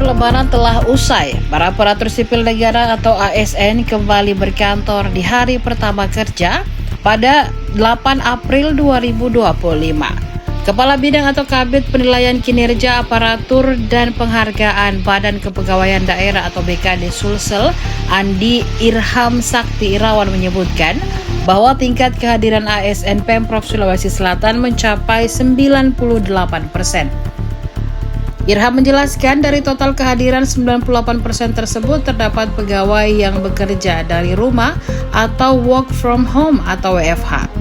Lebaran telah usai. Para aparatur sipil negara atau ASN kembali berkantor di hari pertama kerja pada 8 April 2025. Kepala Bidang atau Kabid Penilaian Kinerja Aparatur dan Penghargaan Badan Kepegawaian Daerah atau BKD Sulsel, Andi Irham Sakti Irawan menyebutkan bahwa tingkat kehadiran ASN Pemprov Sulawesi Selatan mencapai 98%. Irham menjelaskan dari total kehadiran 98% tersebut terdapat pegawai yang bekerja dari rumah atau work from home atau WFH.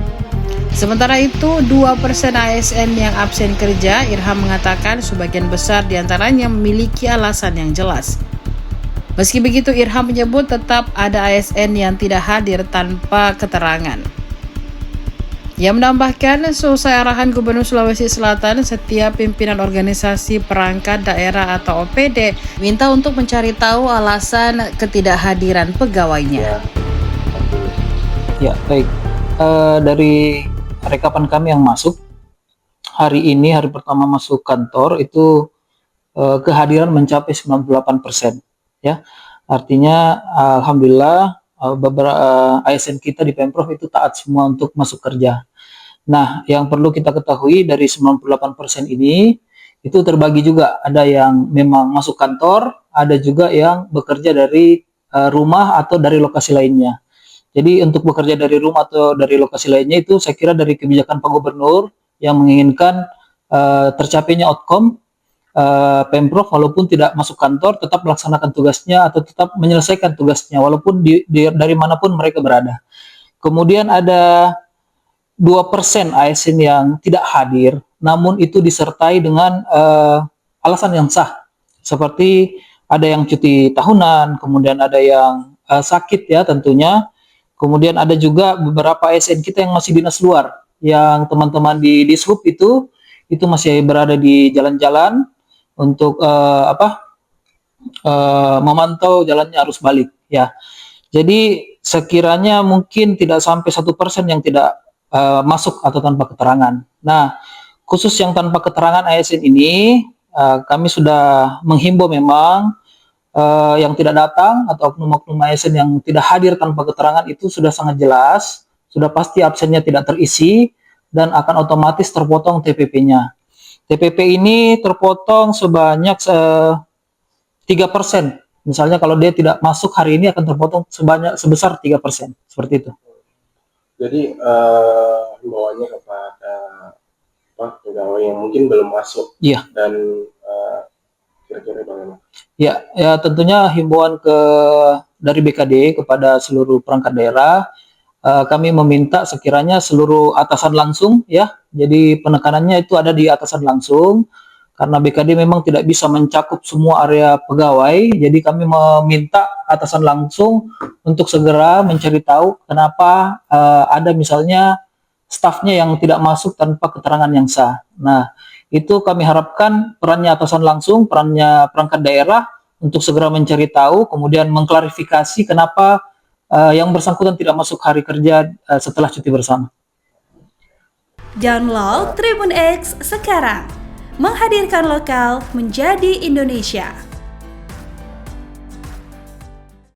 Sementara itu, 2% ASN yang absen kerja, Irham mengatakan sebagian besar diantaranya memiliki alasan yang jelas. Meski begitu, Irham menyebut tetap ada ASN yang tidak hadir tanpa keterangan. Ia menambahkan, seusai arahan Gubernur Sulawesi Selatan, setiap pimpinan organisasi perangkat daerah atau OPD minta untuk mencari tahu alasan ketidakhadiran pegawainya. Ya, baik. Dari rekapan kami yang masuk hari ini, hari pertama masuk kantor itu kehadiran mencapai 98%. Ya, artinya alhamdulillah beberapa ASN kita di Pemprov itu taat semua untuk masuk kerja. Nah, yang perlu kita ketahui dari 98% ini itu terbagi juga, ada yang memang masuk kantor, ada juga yang bekerja dari rumah atau dari lokasi lainnya. Jadi untuk bekerja dari rumah atau dari lokasi lainnya itu saya kira dari kebijakan Pak Gubernur yang menginginkan tercapainya outcome Pemprov walaupun tidak masuk kantor tetap melaksanakan tugasnya atau tetap menyelesaikan tugasnya walaupun dari manapun mereka berada. Kemudian ada 2% ASN yang tidak hadir, namun itu disertai dengan alasan yang sah, seperti ada yang cuti tahunan, kemudian ada yang sakit ya tentunya, kemudian ada juga beberapa ASN kita yang masih dinas luar, yang teman-teman di Dishub itu masih berada di jalan-jalan untuk memantau jalannya arus balik ya. Jadi sekiranya mungkin tidak sampai 1% yang tidak masuk atau tanpa keterangan. Nah, khusus yang tanpa keterangan ASN ini kami sudah menghimbau memang yang tidak datang atau oknum-oknum ASN yang tidak hadir tanpa keterangan itu sudah sangat jelas, sudah pasti absennya tidak terisi dan akan otomatis terpotong TPP-nya. TPP ini terpotong sebanyak 3%. Misalnya kalau dia tidak masuk hari ini akan terpotong sebesar 3%. Seperti itu. Jadi himbauannya kepada pegawai yang mungkin belum masuk. Iya. Dan kira-kira bagaimana? Ya tentunya himbauan dari BKD kepada seluruh perangkat daerah. Kami meminta sekiranya seluruh atasan langsung ya, jadi penekanannya itu ada di atasan langsung karena BKD memang tidak bisa mencakup semua area pegawai, jadi kami meminta atasan langsung untuk segera mencari tahu kenapa ada misalnya stafnya yang tidak masuk tanpa keterangan yang sah. Nah, itu kami harapkan perannya atasan langsung, perannya perangkat daerah untuk segera mencari tahu, kemudian mengklarifikasi kenapa yang bersangkutan tidak masuk hari kerja setelah cuti bersama. Download Tribun X sekarang, menghadirkan lokal menjadi Indonesia.